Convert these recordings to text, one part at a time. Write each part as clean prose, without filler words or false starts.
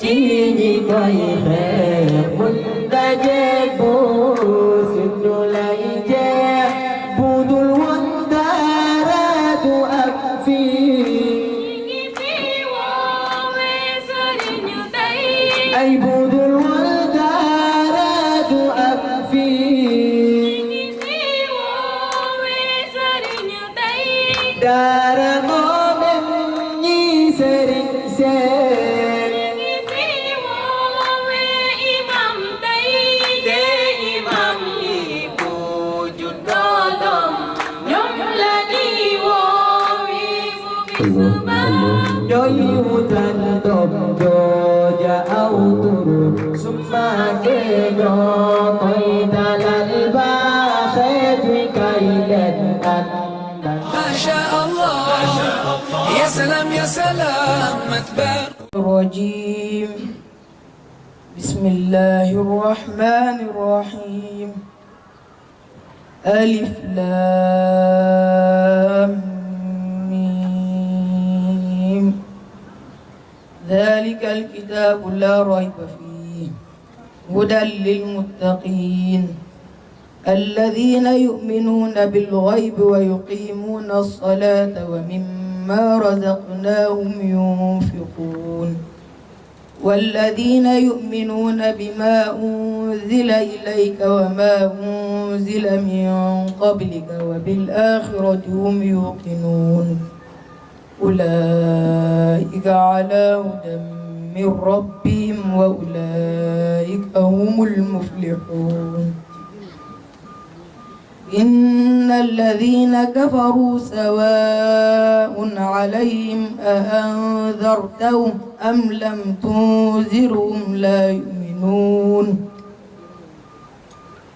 chỉ nhị coi khẽ quân ta che bố sự đồ lại che bù đul quân ta ra tu ấp phi ai bù đul quân ta ra tu ấp phi Dara momen nyi sering sen imam ibu judolom nyom lagi wo Doi hutan tom do jauh turun summa kedo koi dalal ba khedwi kailan ما شاء الله يا سلام يا سلام ما تبارك الرجيم بسم الله الرحمن الرحيم ألف لام ميم ذلك الكتاب لا ريب فيه هدى للمتقين الذين يؤمنون بالغيب ويقيمون الصلاة ومما رزقناهم ينفقون والذين يؤمنون بما أنزل إليك وما أنزل من قبلك وبالآخرة هم يوقنون أولئك على هدى من ربهم وأولئك هم المفلحون إن الذين كفروا سواء عليهم أأنذرتهم أم لم تنذرهم لا يؤمنون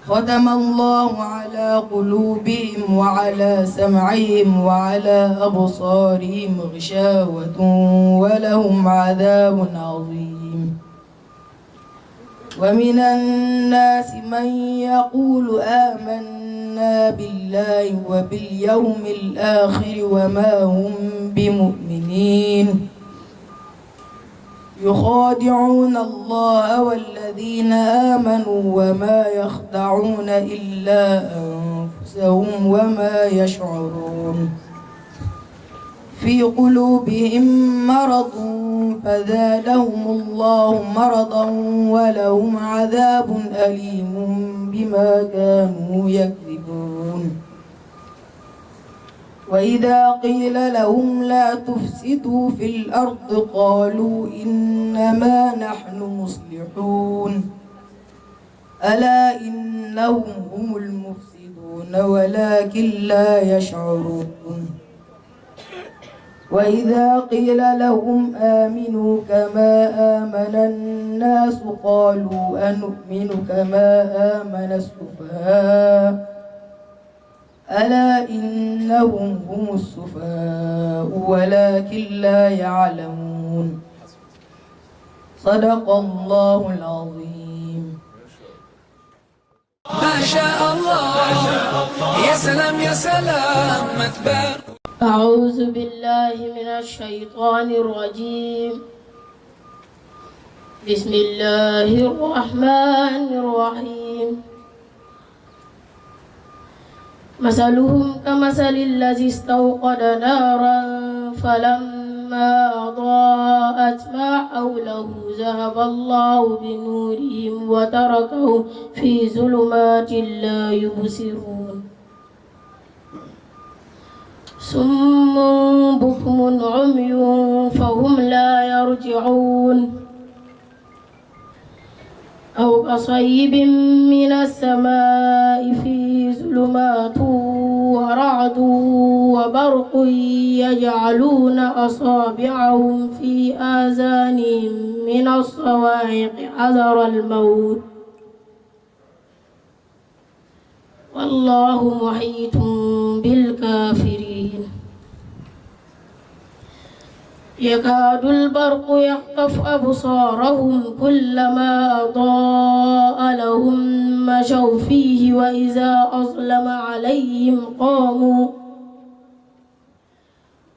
ختم الله على قلوبهم وعلى سمعهم وعلى أبصارهم غشاوة ولهم عذاب عظيم ومن الناس من يقول آمنا بالله وباليوم الآخر وما هم بمؤمنين يخادعون الله والذين آمنوا وما يخدعون إلا أنفسهم وما يشعرون في قلوبهم مرض فزادهم الله مرضا ولهم عذاب أليم بما كانوا يكذبون وإذا قيل لهم لا تفسدوا في الأرض قالوا إنما نحن مصلحون ألا إنهم هم المفسدون ولكن لا يشعرون وإذا قيل لهم آمنوا كما آمن الناس قالوا أنؤمن كما آمن السفهاء ألا إنهم هم السفهاء ولكن لا يعلمون صدق الله العظيم ما شاء الله يا سلام يا سلام ما تبارك أعوذ بالله من الشيطان الرجيم بسم الله الرحمن الرحيم مثلهم كمثل الذي استوقد نارا فلما أضاءت ما حوله ذهب الله بنورهم وتركهم في ظلمات لا يبصرون صم بكم عمي فهم لا يرجعون أو كصيب من السماء في ظلمات ورعد وبرق يجعلون أصابعهم في آذانهم من الصواعق حذر الموت والله محيط بالكافرين يكاد البرق يخطف أبصارهم كلما أضاء لهم مشوا فيه وإذا أظلم عليهم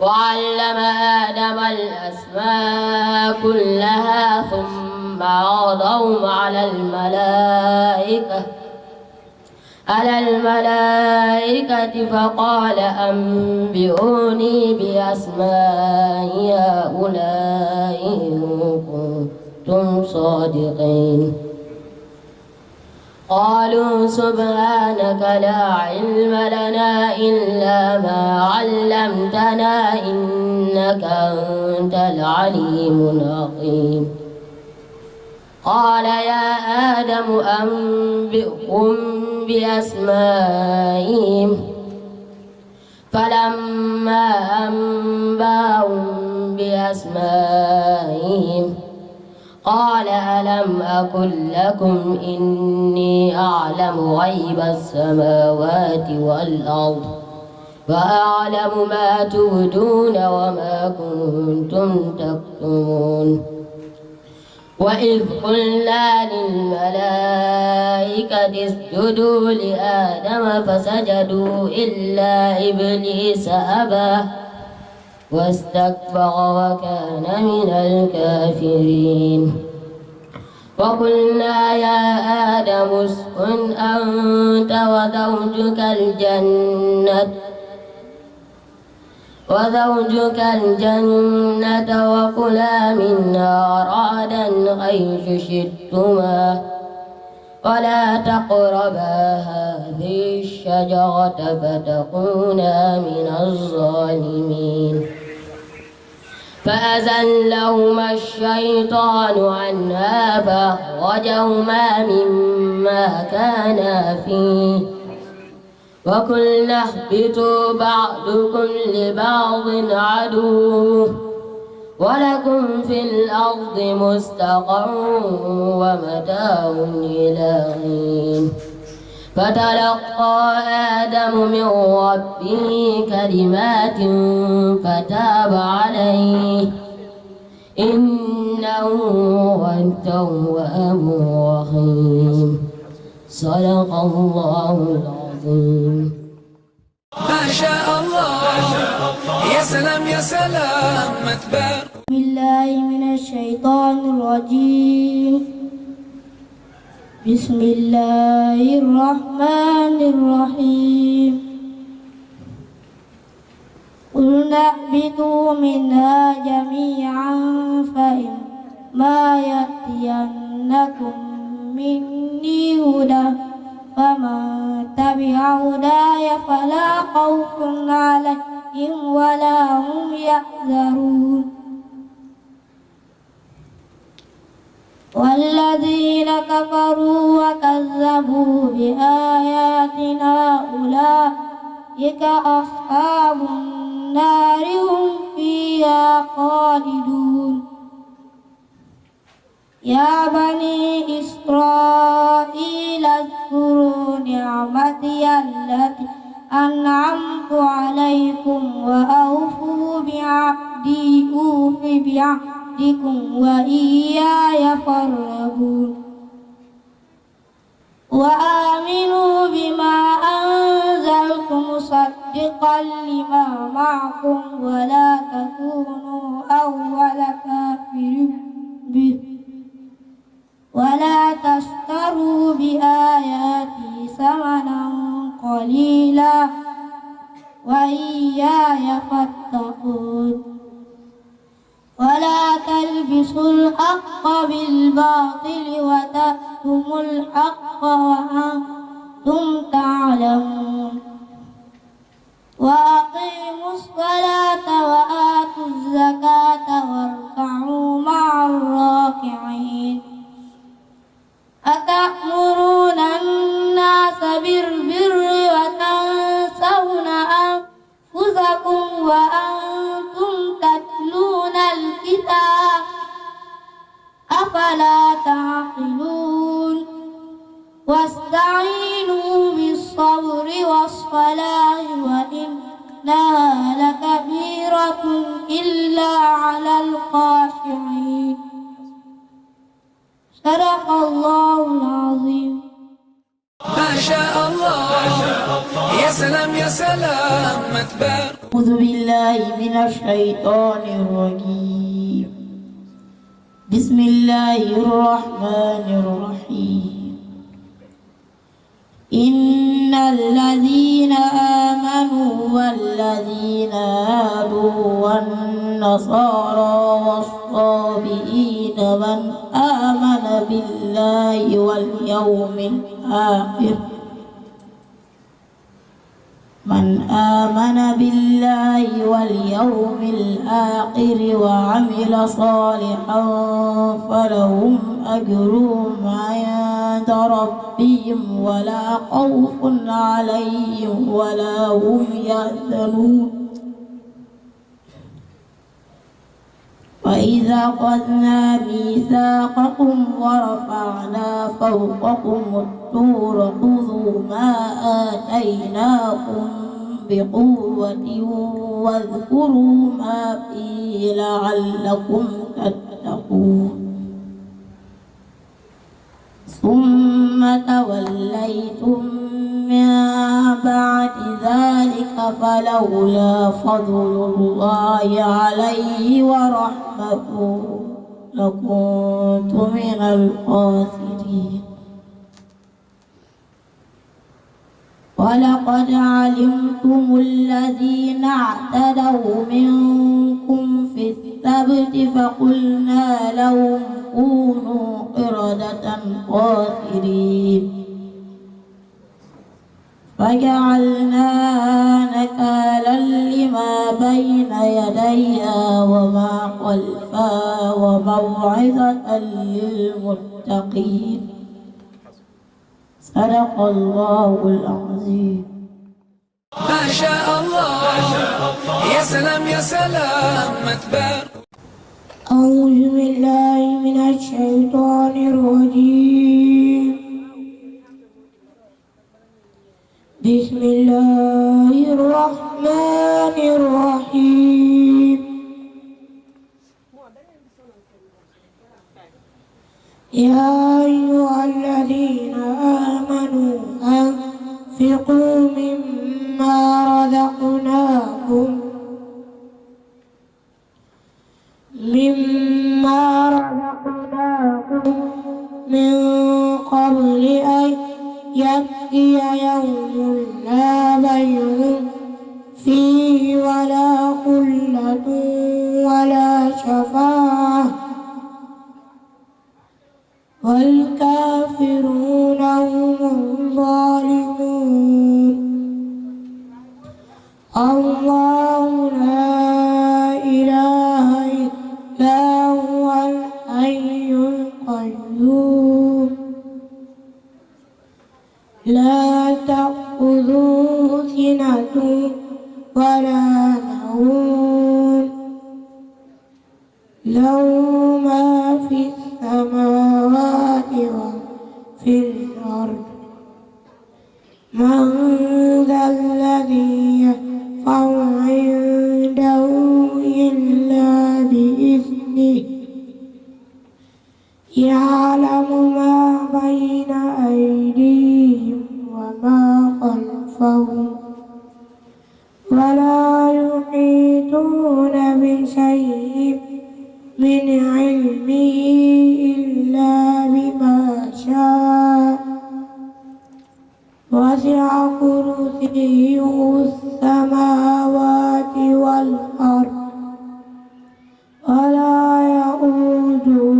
وعلم آدم الأسماء كلها ثم عرضهم على الملائكة فقال أنبئوني بأسماء هؤلاء إن كنتم صادقين. قالوا سبحانك لا علم لنا إلا ما علمتنا إنك أنت العليم الحكيم. قال يا آدم أنبئهم بأسمائهم فلما أنبأهم بأسمائهم قال ألم أقل لكم إني أعلم غيب السماوات والأرض وأعلم ما تبدون وما كنتم تكتمون. وإذ قلنا للملائكة اسجدوا لآدم فسجدوا إلا إبليس أبى واستكبر وكان من الكافرين. وقلنا يا آدم اسكن أنت وزوجك الجنة وكلا منها رغدا حيث شئتما ولا تقربا هذه الشجرة فتكونا من الظالمين. فأزلهما الشيطان عنها فأخرجهما مما كانا فيه وقلنا اهبطوا بعضكم لبعض عدو ولكم في الأرض مستقر ومتاع إلى حين. فتلقى آدم من ربه كلمات فتاب عليه إنه هو التواب الرحيم. صدق الله العظيم. ما شاء الله يا سلام يا سلام ما تبارك. بسم الله من الشيطان الرجيم. بسم الله الرحمن الرحيم. قلنا اهبطوا منها جميعا فإما يأتينكم مني هدى فمن تبع هداي فلا خوف عليهم ولا هم يحزنون. والذين كفروا وكذبوا بآياتنا أولئك أصحاب النار هم فيها خالدون. يا بني إسرائيل اذكروا نعمتي التي أنعمت عليكم وأوفوا بعهدي أوف بعهدكم وإياي فارهبون. وآمنوا بما أنزلت مصدقا لما معكم ولا تكونوا أول كافر به ولا تشتروا بآياتي ثمنا قليلا وإياي فاتقون. ولا تلبسوا الحق بالباطل وتكتموا الحق وأنتم تعلمون. وأقيموا الصلاة وآتوا الزكاة واركعوا مع الراكعين. أتأمرون الناس بالبر وتنسون أنفسكم وأنتم تتلون الكتاب أفلا تعقلون. واستعينوا بالصبر والصلاة وإنها لكبيرة إلا على الخاشعين. صدق الله العظيم. ما شاء الله يا سلام يا سلام ما تبارك. أعوذ بالله من الشيطان الرجيم. بسم الله الرحمن الرحيم. إن الذين آمنوا والذين هادوا والنصارى والصابئين من آمن بالله واليوم الآخر وعمل صالحا فلهم أجرهم عند ربهم ولا خوف عليهم ولا هم يحزنون. وإذا أخذنا ميثاقكم ورفعنا فوقكم الطور خذوا ما آتيناكم بقوة واذكروا ما فيه لعلكم تتقون. ثم توليتم من بعد ذلك فلولا فضل الله عليه ورحمته لكنت من الخاسرين. ولقد علمتم الذين اعتدوا منكم في السبت فقلنا لهم كونوا قردة خاسرين فجعلناها نكالا لما بين يديها وما خلفها وموعظة للمتقين. صدق الله العظيم. ما شاء الله يا سلام يا سلام ما تبارك. أعوذ بالله من الشيطان الرجيم. بسم الله الرحمن الرحيم. يا أيها الذين آمنوا أنفقوا مما رزقناكم من قبل أن يأتي يوم لا بيع فيه ولا خلة ولا شفاعة والكافرون هم الظالمون. الله لا إله إلا هو الحي القيوم لا تأخذه سنة ولا نوم له ما في السماوات وفي الأرض. من ذا الذي يشفع عنده إلا بإذنه يعلم ما بين أيديهم وما خلفهم ولا يحيطون بشيء من علمه إلا بما شاء وسع كرسيه السماوات والأرض ولا يئوده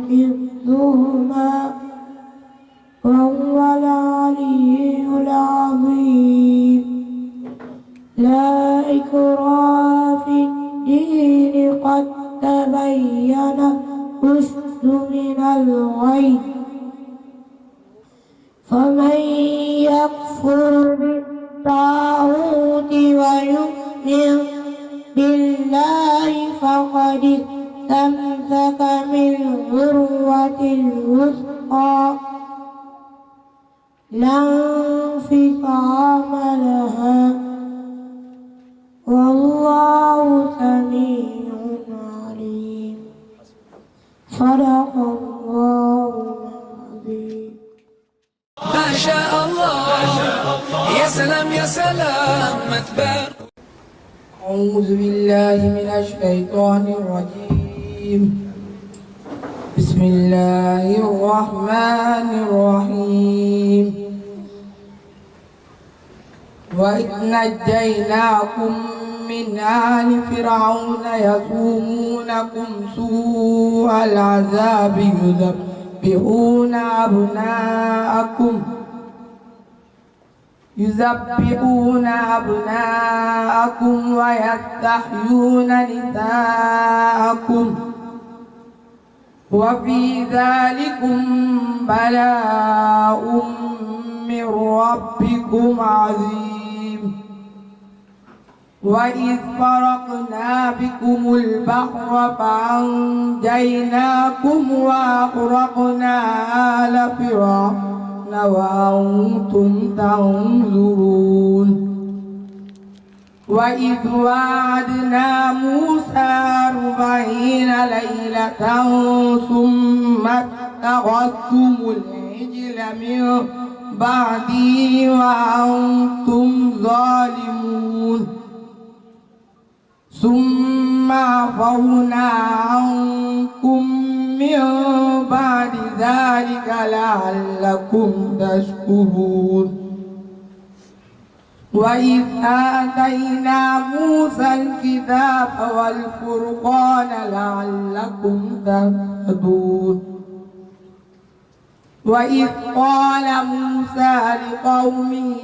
حفظهما وهو العلي العظيم. لا إكراه في الدين قد تبين الرشد من الغي فمن يكفر بالطاغوت ويؤمن بالله فقد استمسك بالعروة الوثقى لا انفصام لها والله سميع عليم. صدق الله العظيم. ما شاء الله يا سلام يا سلام ما تبارك. أعوذ بالله من الشيطان الرجيم. بسم الله الرحمن الرحيم. وإذ نجيناكم من آل فرعون يسومونكم سوء العذاب يذبحون أبناءكم ويستحيون نساءكم وفي ذلكم بلاء من ربكم عظيم. وإذ فرقنا بكم البحر فأنجيناكم وأغرقنا آل فرعون وأنتم تنظرون. وإذ وعدنا موسى 40 ليلة ثم اتخذتم العجل من بعدي وأنتم ظالمون ثم عفونا عنكم من بعد ذلك لعلكم تشكرون. وإذ آتينا موسى الكتاب والفرقان لعلكم تهتدون. وإذ قال موسى لقومه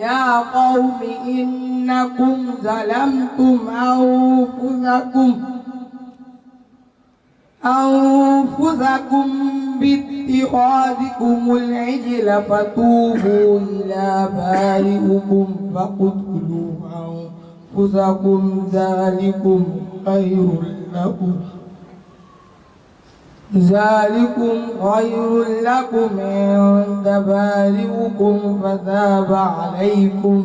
يا قوم إنكم ظلمتم أنفسكم باتخاذكم العجل فتوبوا إلى بارئكم فاقتلوا أنفسكم ذلكم خير لكم عند بارئكم فتاب عليكم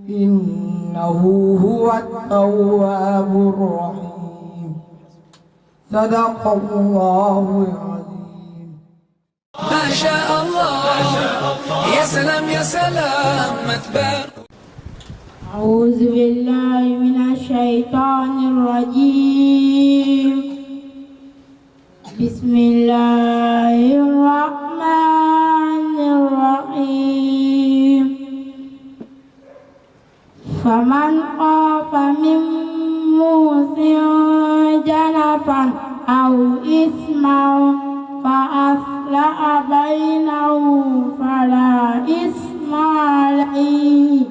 إنه هو التواب الرحيم. صدق الله العظيم. ما شاء الله يا سلام يا سلام ما تبارك. أعوذ بالله من الشيطان الرجيم. بسم الله الرحمن الرحيم. فمن خاف من موص جنفا أو إثما فأصلح بينهم فلا إثم عليه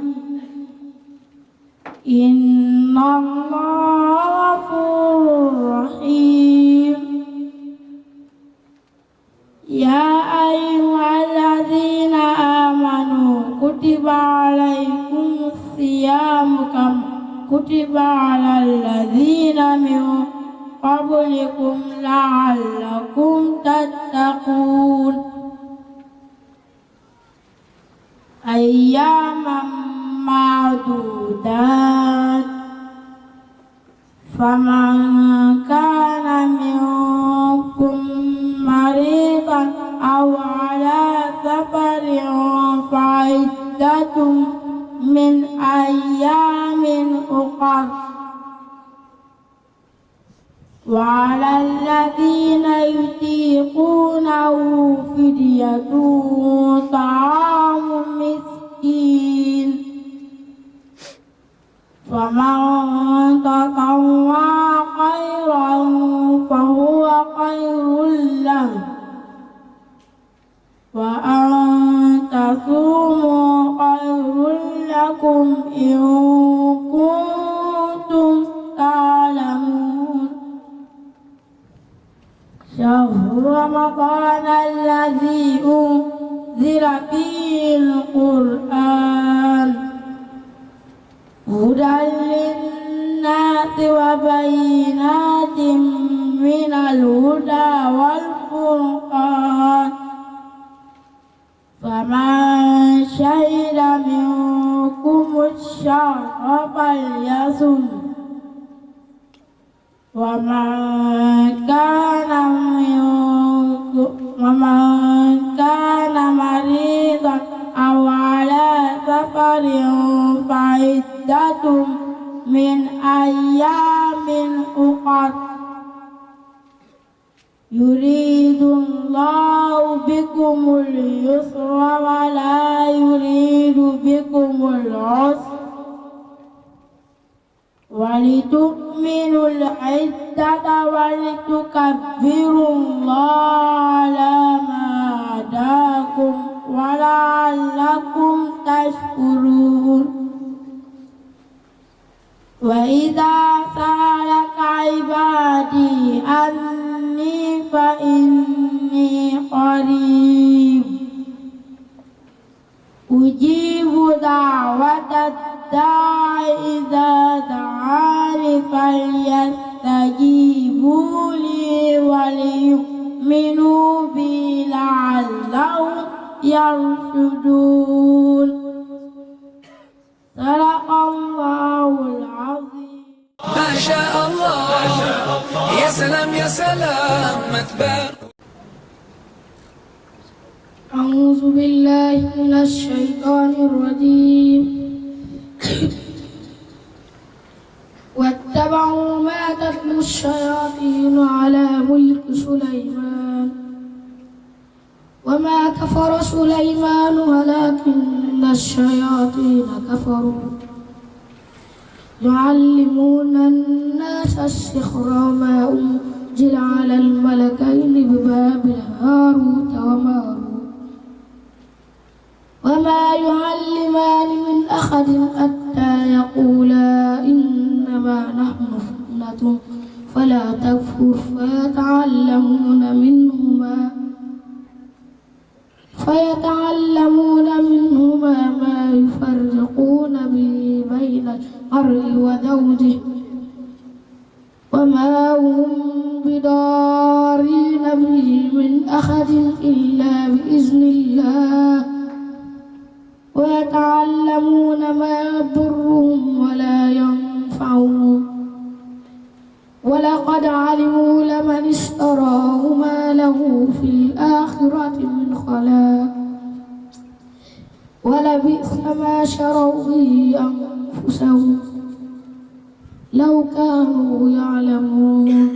إن الله غفور رحيم. يا أيها الذين آمنوا كتب عليكم الصيام كما كتب على الذين من قبلكم لعلكم تتقون أياما معدودات. فمن كان منكم مريضا أو على سفر فعدة من أيام أخر. وعلى الذين يطيقونه فدية طعام مسكين. فمن تطوع خيرا فهو خير له وأن تصوموا خير لكم إن كنتم تعلمون. شهر رمضان الذي أنزل فيه القرآن هدى للناس وبينات من الهدى والفرقان. فمن شهد منكم الشهر فليصم. ومن كان مريضا أو على سفر فعدة من أيام بكم اليسر ولا يريد بكم العسر ولتكملوا العدة ولتكبروا الله على ما هداكم ولعلكم تشكرون وإذا سألك عبادي عني فإني قريب أجيب دعوة الداع إذا دعاني فليستجيبوا لي وليؤمنوا بي لعلهم يرشدون صدق الله العظيم. ما شاء الله يا سلام يا سلام ما تبارك. أعوذ بالله من الشيطان الرجيم واتبعوا ما تتلو الشياطين على ملك سليمان وما كفر سليمان ولكن الشياطين كفروا يعلمون الناس السحر وما أنزل على الملكين ببابل هاروت وماروت وما يعلمان من أحد حتى يقولا إنما نحن فتنة فلا تكفر فيتعلمون منهما ما يفرقون به بين المرء وزوجه وما هم بضارين به من أحد إلا بإذن الله ويتعلمون ما يضرهم ولا ينفعهم ولقد علموا لمن اشتراه ما له في الآخرة من خلاق ولبئس ما شروا به أنفسهم لو كانوا يعلمون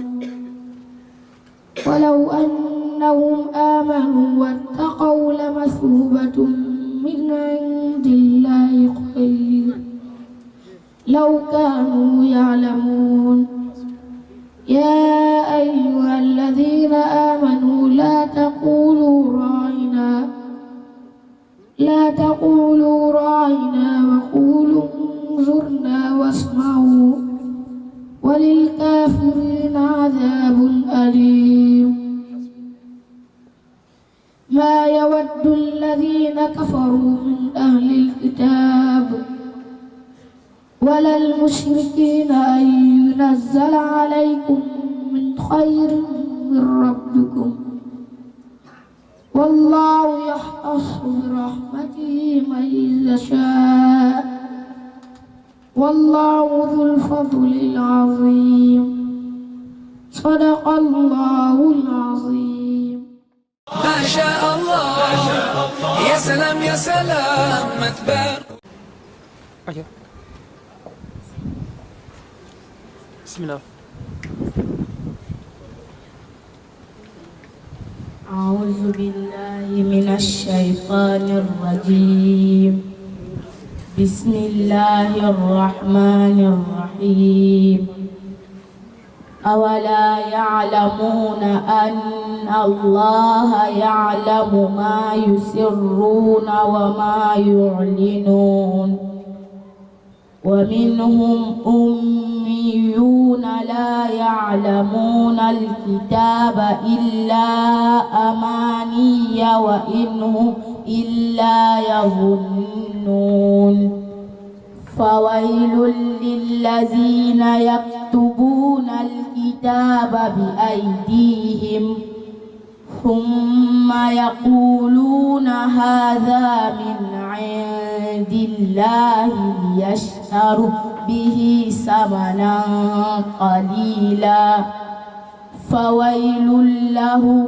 ولو أنهم آمنوا واتقوا لمثوبة من عند الله خير لو كانوا يعلمون يا أيها الذين آمنوا لا تقولوا راعنا وقولوا انظرنا واسمعوا وللكافرين عذاب أليم ما يود الذين كفروا من أهل الكتاب ولا المشركين أن ينزل عليكم من خير من ربكم والله يختص برحمته من يشاء والله ذو الفضل العظيم صدق الله العظيم. ما شاء الله يا سلام يا سلام ما تبارك. بسم الله. أعوذ بالله من الشيطان الرجيم بسم الله الرحمن الرحيم أولا يعلمون أن الله يعلم ما يسرون وما يعلنون ومنهم أميون لا يعلمون الكتاب إلا أماني وإنهم إلا يظنون فويل للذين يكتبون الكتاب بأيديهم ثم يقولون هذا من عند الله ليشتروا به ثمنا قليلا فويل لهم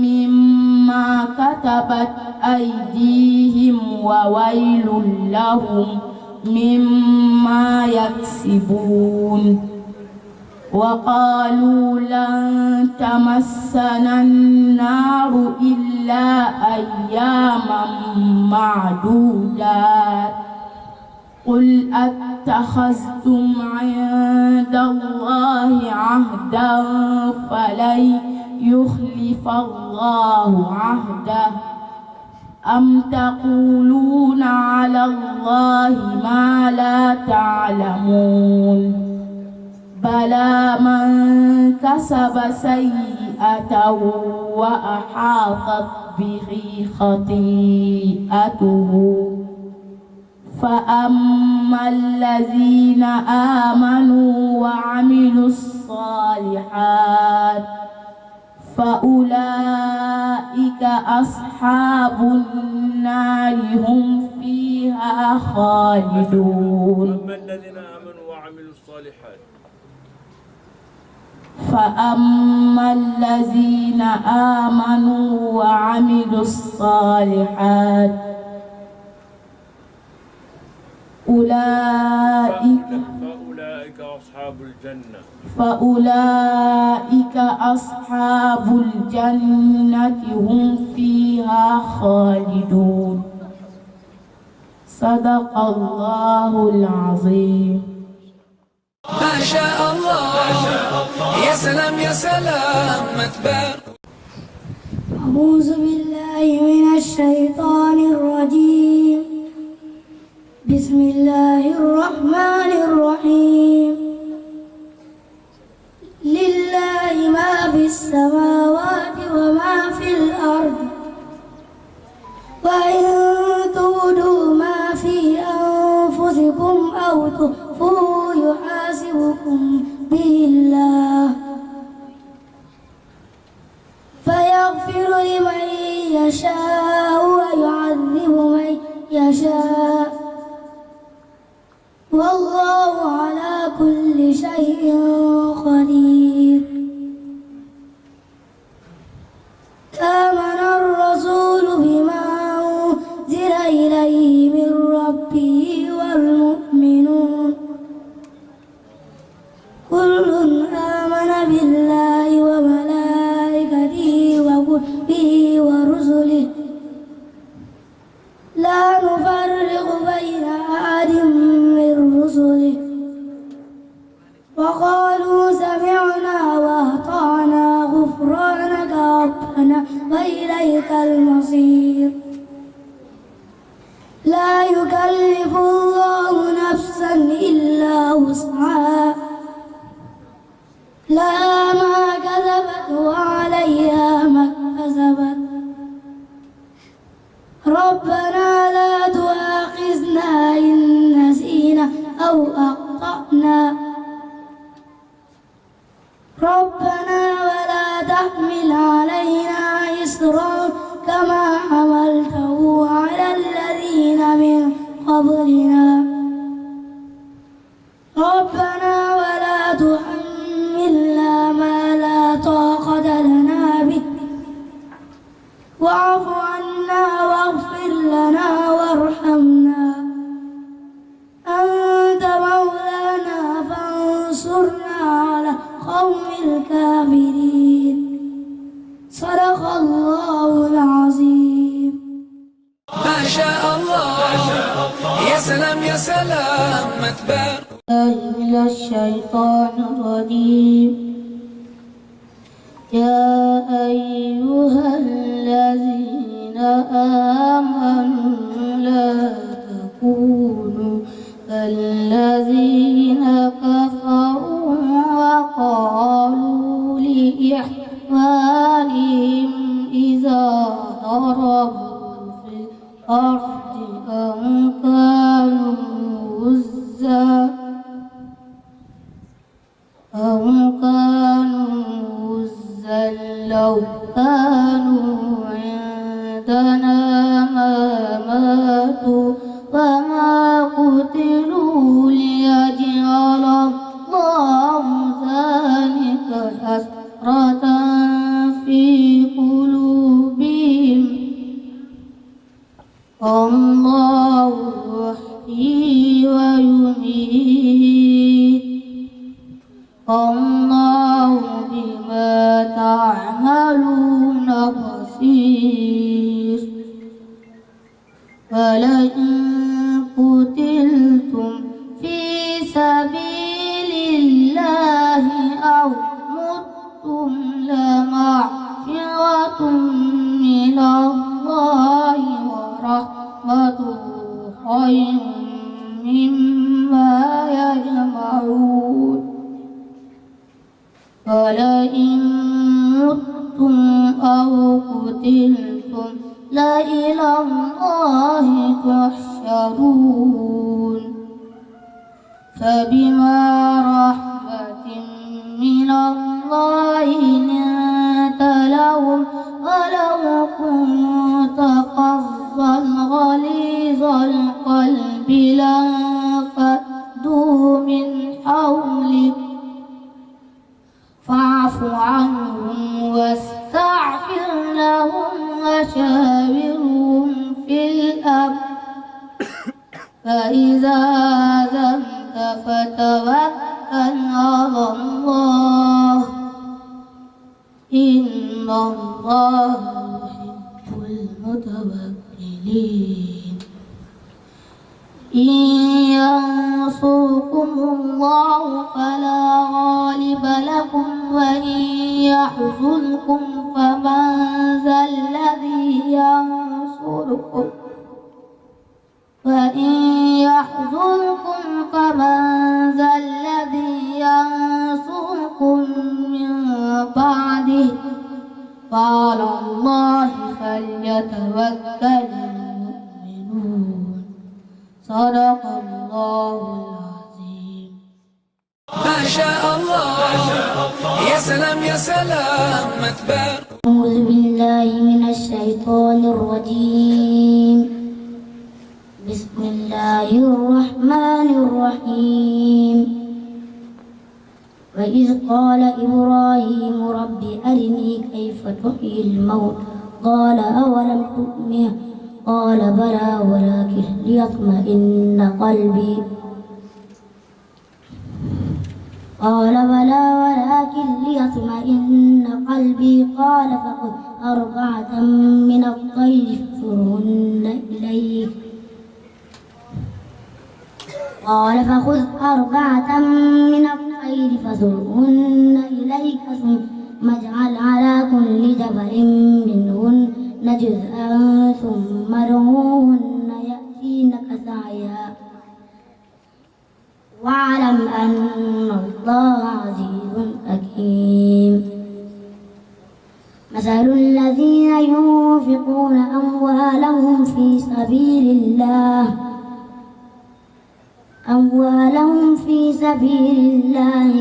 مما كتبت أيديهم وويل لهم مما يكسبون وقالوا لن تمسنا النار إلا أياما معدودات قل أتخذتم عند الله عهدا فلن يخلف الله عهده أم تقولون على الله ما لا تعلمون بلى من كسب سيئة وأحاطت به خطيئته فأما الذين آمنوا وعملوا الصالحات فأولئك أصحاب النار هم فيها خالدون أما الذين آمنوا وعملوا الصالحات فأما الذين آمنوا وعملوا الصالحات فأولئك أصحاب الجنة هم فيها خالدون صدق الله العظيم. ما شاء الله يا سلام يا سلام ما تبارك. أعوذ بالله من الشيطان الرجيم. بسم الله الرحمن الرحيم. لله ما في السماوات وما في الأرض وإن تبدوا ما في أنفسكم أو تخفوه يحاسبكم به الله فيغفر لمن يشاء ويعذب من يشاء والله على كل شيء قدير. آمن الرسول بما أنزل إليه من ربه والمؤمنون كل آمن بالله وملائكته وكتبه ورسله لا نفرق بين أحد من رسله وقالوا سمعنا وأطعنا غفرانك ربنا وإليك المصير. لا يكلف الله نفسا إلا وسعها لها ما كسبت وعليها ما اكتسبت ربنا لا تؤاخذنا إن نسينا أو أخطأنا ربنا ولا تحمل علينا إصرا كما حملته على الذين من قبلنا ربنا ولا تحملنا ما لا طاقة لنا به واعف عنا واغفر لنا وارحمنا أنت مولانا فانصرنا على قوم الكافرين صدق الله العظيم. ما شاء الله يا سلام يا سلام ما تبارك. من الشيطان الرجيم. يا أيها الذين آمنوا لا تكونوا كالذين كفروا وقالوا لإخوانهم إذا ضربوا في الأرض أو كانوا غزا لو كانوا عندنا ما ماتوا وما قتلوا ليجعل الله ذلك حسرة في قلوبهم الله يحيي ويميت بصير ولئن قتلتم في سبيل الله أو متم لمغفرة من الله ورحمته خير مما يجمعون ولئن متم أو قتلتم لإلى الله تحشرون فبما رحمة من الله لنت لهم ولو كنت فظا غليظ القلب لانفضوا من حولك فاعف عنهم واستغفر لهم وشاورهم في الأمر فإذا عزمت فتوكل على الله إن الله يحب المتوكلين إن ينصركم الله فلا غالب لكم وإن يحزنكم فمن ذا الذي ينصركم وإن يحزنكم فمن ذا الذي ينصركم من بعده وعلى الله فليتوكل المؤمنون صدق الله العظيم. ما شاء الله يا سلام يا سلام ما تبارك. أعوذ بالله من الشيطان الرجيم. بسم الله الرحمن الرحيم. وإذ قال إبراهيم رب أرني كيف تحيي الموتى قال أولم تؤمن قال بلى ولكن ليطمئن قلبي قال بلى ولكن ليطمئن قلبي قال فخذ أربعة من الطير فاصرهن إليك قال فخذ أربعة من الطير فاصرهن إليك ثم اجعل على كل جبل منهن جزءا ثم ادعوهن يأتينك سعيا واعلم أن الله عزيز حكيم. مثل الذين ينفقون أموالهم في سبيل الله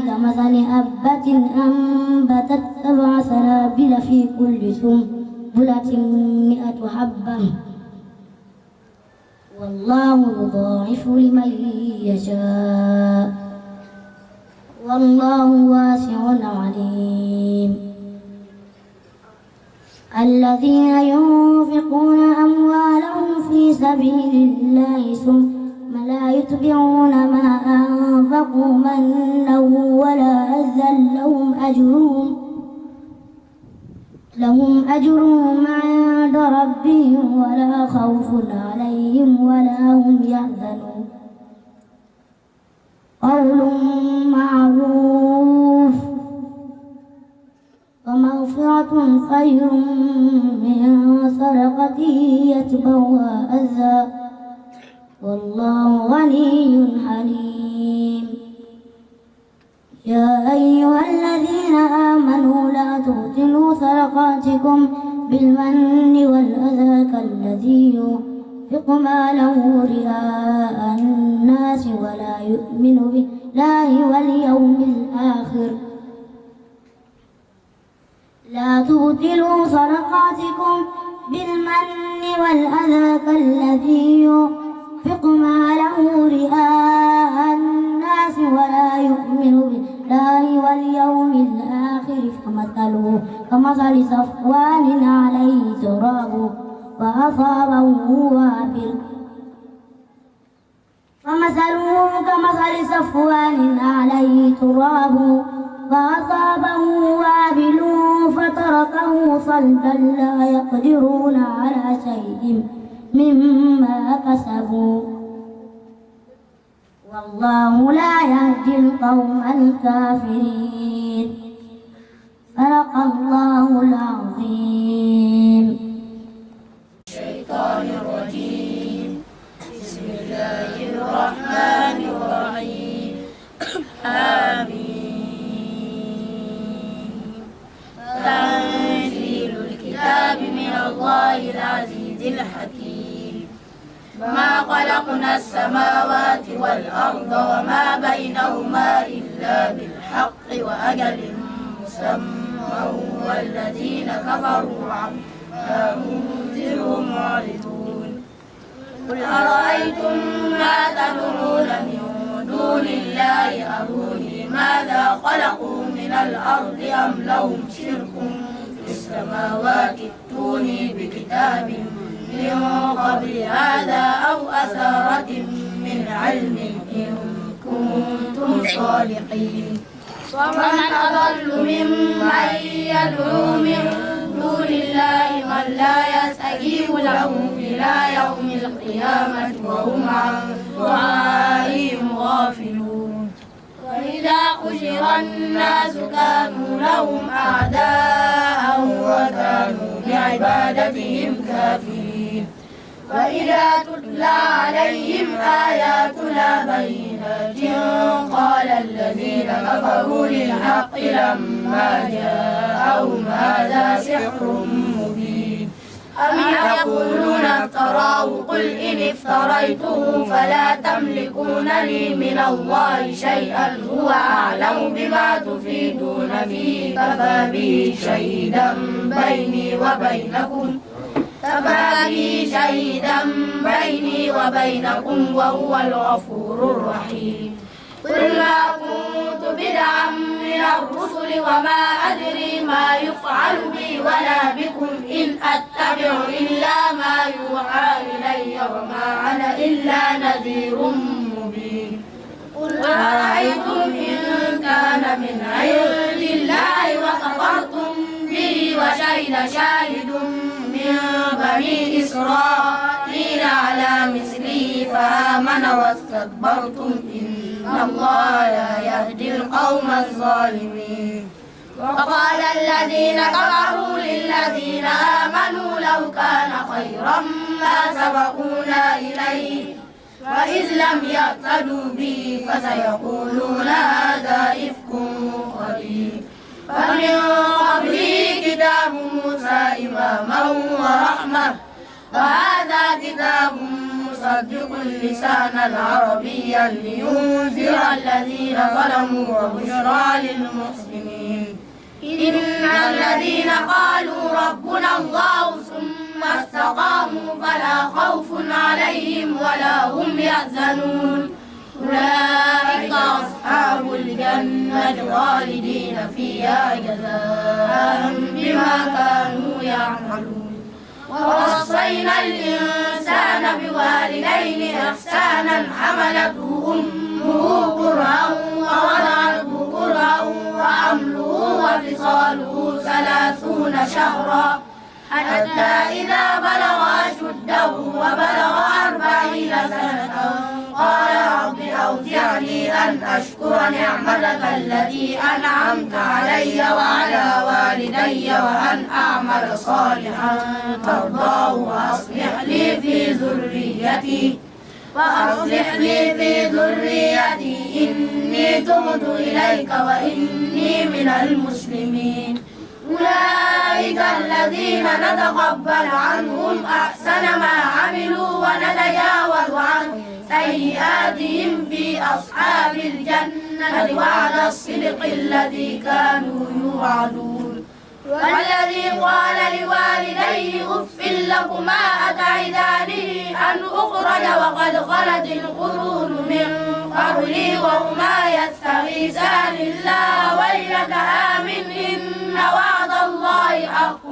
كمثل حبة أنبتت 7 سنابل في كل سنبلة 100 حبة والله يضاعف لمن يشاء والله واسع عليم. الذين ينفقون أموالهم في سبيل الله ثم لا يتبعون ما أنفقوا منا ولا أذى لهم أجرهم عند ربهم ولا خوف عليهم ولا هم يحزنون. قول معروف ومغفرة خير من صدقة يتبعها أذى والله غني حليم. يا أيها الذين آمنوا لا تبطلوا صدقاتكم بالمن والأذى كالذي ينفق ماله رئاء الناس ولا يؤمن بالله واليوم الآخر. لا تبطلوا صدقاتكم بالمن والأذى كالذي ينفق ماله رئاء الناس ولا يؤمن بالله واليوم الآخر فمثله كمثل صفوان عليه تراب فأصابه وابل فمثله كمثل صفوان عليه تراب فأصابه وابل فتركه صلدا لا يقدرون على شيء مما كسبوا والله لا يهدي القوم الكافرين. صدق الله العظيم. الشيطان الرجيم. بسم الله الرحمن الرحيم. آمين. تنزيل الكتاب من الله العزيز الحكيم. ما خلقنا السماوات والأرض وما بينهما إلا بالحق وأجل مسمى والذين كفروا عما أنذروا معرضون. قل أرأيتم ما تدعون من دون الله أروني ماذا خلقوا من الأرض أم لهم شرك في السماوات ائتوني بكتاب من قبل هذا أو أثارة من علم إن كنتم صادقين. ومن أضل ممن يدعو من دون الله من لا يستجيب له إلى يوم القيامة وهم عن دعائهم غافلون. وإذا حشر الناس كانوا لهم أعداء وكانوا بعبادتهم كافرين. وإذا تتلى عليهم آياتنا بينات قال الذين كفروا للحق لما جاءهم هذا سحر مبين. أم يقولون افتراه قل إن افتريته فلا تملكون لي من الله شيئا هو أعلم بما تفيدون فيه كفى به شهيدا بيني وبينكم بيني وبينكم وهو الغفور الرحيم. قل ما كنت بدعا من الرسل وما أدري ما يفعل بي ولا بكم إن أتبع إلا ما يوحى إلي وما أنا إلا نذير مبين. قل أرأيتم إن كان من عند الله وكفرتم به وشهد شاهد من بني إسرائيل على مثله فآمن واستكبرتم إن الله لا يهدي القوم الظالمين. وقال الذين كفروا للذين آمنوا لو كان خيرا ما سبقونا إليه وإذ لم يهتدوا به فسيقولون هذا إفك قديم. فمن قبله كتاب موسى إماما ورحمة وهذا كتاب مصدق لسانا عربيا لينذر الذين ظلموا وبشرى للمحسنين. إن الذين قالوا ربنا الله ثم استقاموا فلا خوف عليهم ولا هم يحزنون أولئك أصحاب الجنة خالدين فيها جزاء بما كانوا يعملون. ووصينا الإنسان بوالديه إحسانا حملته أمه كرها ووضعته كرها وحمله وفصاله 30 شهرا حتى إذا بلغ أشده وبلغ 40 سنة قال رب أوزعني أن أشكر نعمتك التي أنعمت علي وعلى والدي وأن أعمل صالحا ترضاه وأصلح لي في ذريتي إني تبت إليك وإني من المسلمين. أولئك الذين نتقبل عنهم أحسن ما عملوا ونتجاوز عن سيئاتهم في أصحاب الجنة وعد الصدق الذي كانوا يوعدون. والذي قال لوالديه أف لكما أتعدانني أن أخرج وقد خلت القرون من قبلي وهما يستغيثان الله ويلك آمن إن وعد الله حق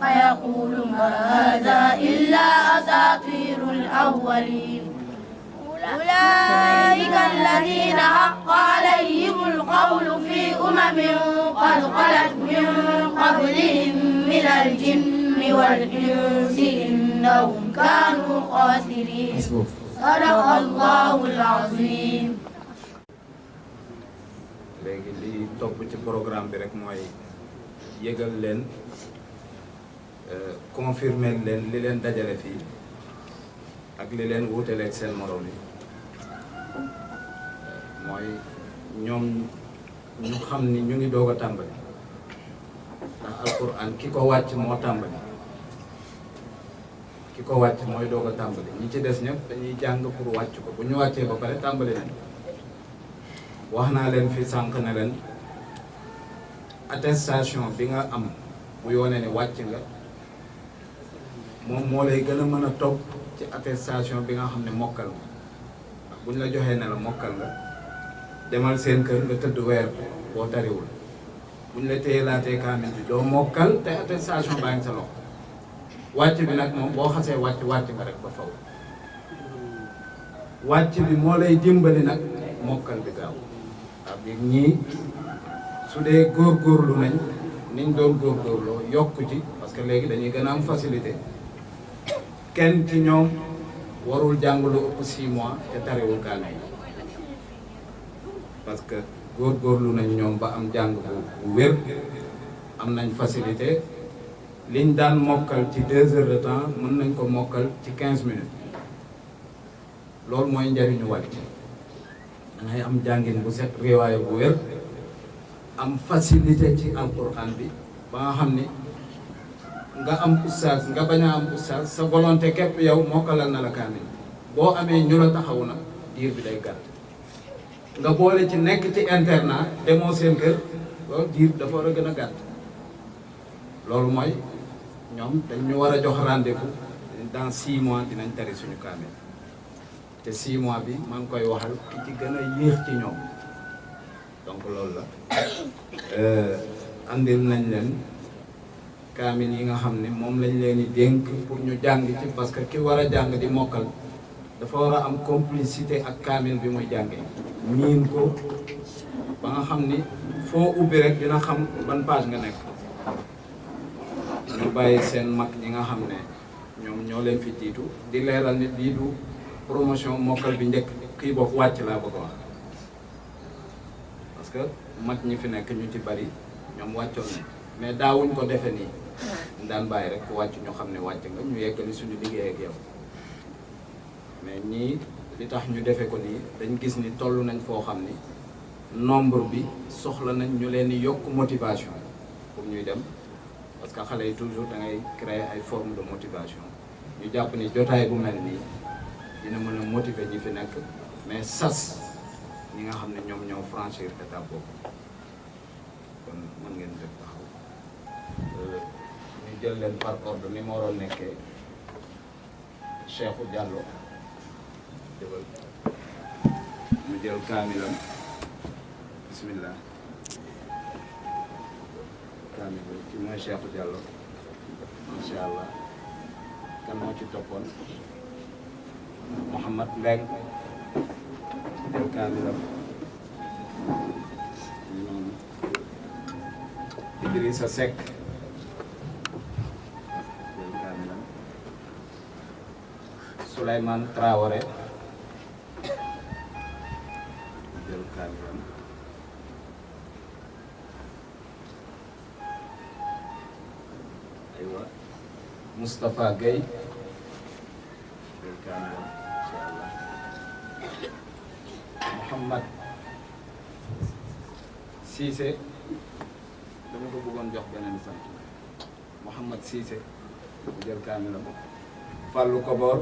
فيقول ما هذا إلا أساطير الأولين. أولئك الذين حق عليهم القول في أمم قد خلت من قبلهم من الجن والإنس إنهم كانوا خاسرين صدق الله العظيم. léegi li topp ci programme bi rek mooy yëgal leen confirmer leen li leen dajale fii ak li leen wutaleeg seen morom yi mooy ñoom ñu xam ni ñu ngi doog a tàmbali ndax alquran ki ko wàcc moo tàmbali ki ko wàcc mooy doog a tàmbali ñi ci des ñëpp dañuy jàng pour wàcc ko bu ñu wàccee ba pare tàmbali nañ wax naa leen fi sànq ne leen attestation bi nga am bu yoone ne wàcc nga moom moo lay gën a mën a topp ci attestation bi nga xam ne mokkal nga ndax bu ñu la joxee ne la mokkal nga demal seen kër nga tëdd weer boo tariwul bu ñu la téye laatee kaamil bi doo mokkal te attestation baa ngi sa loxo wàcc bi nag moom boo xasee wàcc nga rek ba faw wàcc bi moo lay dimbali nag mokkal bi gaaw ak ñii su dee góorgóorlu nañ niñ doon góorgóorloo yokku ci parce que léegi dañuy gën a am facilité kenn ci ñoom warul jàng lu ëpp 6 mois te tariwul kaamil parce que góorgóorlu nañ ñoom ba am jàng bu wér am nañ facilité liñ daan mokkal ci 2 heures de temps mën nañ ko mokkal ci 15 minutes loolu mooy njariñu wàcc dangay am jàngin bu set riwaaya bu wér am facilité ci alquran bi ba nga xam ni nga am oustaz nga bañ a am oustaz sa volonté képp yow mokkalal na la kaamil boo amee ñu la taxawu nag diir bi day gàtt nga boole ci nekk ci internat demoo seen kër loolu diir dafa war a gën a gàtt loolu mooy ñoom dañ ñu war a jox rendez-vous dans 6 mois dinañ tari suñu kaamil te 6 mois bi maa ngi koy waxal ki ci gën a yéex ci ñoom donc loolu la andil nañ leen kaamil yi nga xam ne moom lañ leen di dénk pour ñu jàng ci parce que ki war a jàng di mokkal dafa war a am complicité ak kaamil bi muy jàngee miin ko ba nga xam ni foo ubbi rek dina xam ban page nga nekk ñu bàyyi seen mag ñi nga xam ne ñoom ñoo leen fi jiitu di leeral nit lii du promotion mokkal bi njëkk kii bokk wàcc laa bëgg a wax parce que mag ñi fi nekk ñu ci bari ñoom wàccoon nañ mais daawuñ ko defe nii ñu daan bàyyi rek ku wàcc ñu xam ne wàcc nga ñu yeggali suñu liggéey ak yow mais ñii li tax ñu defe ko nii dañ gis ni toll nañ foo xam ni nombre bi soxla nañ ñu leen di yokk motivation pour ñuy dem parce que xale yi toujours da ngay créer ay forme de motivation ñu jàpp ni jotaay bu mel nii dina mën a motiver ñi fi nekk mais sas ñi nga xam ne ñoom ñoo franchir étape boobu kon mën ngeen def taxaw ñu jël leen par ordre ni moo waroon nekkee Cheikhou Diallo jëbal mu jël kaamilam bismillah kaamil ci mooy Cheikhou Diallo masha Allah kan moo ci toppoon Mouhamad Mbeng jël kaamilam noonu Idrissa Seck jël kaamilam Souleymane Traoré jël kaamilam aywa Moustapha Gueye jël kaamilam insha Allah Mouhamad Cissé dama ko bëggoon jox beneen sant Mouhamad Cissé bu jël kaamilam Fallou Kobor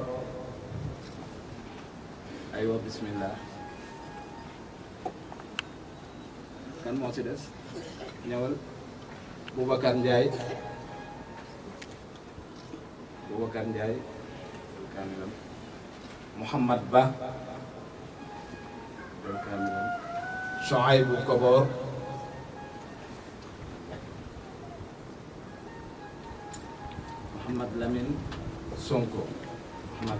aywa bismillah kan moo ci des ñëwal Boubacar Ndiaye jël kaamilam Mouhamad Ba jël kaamilam Chouaïbou Kobor Mouhamad Lamine Sonko jël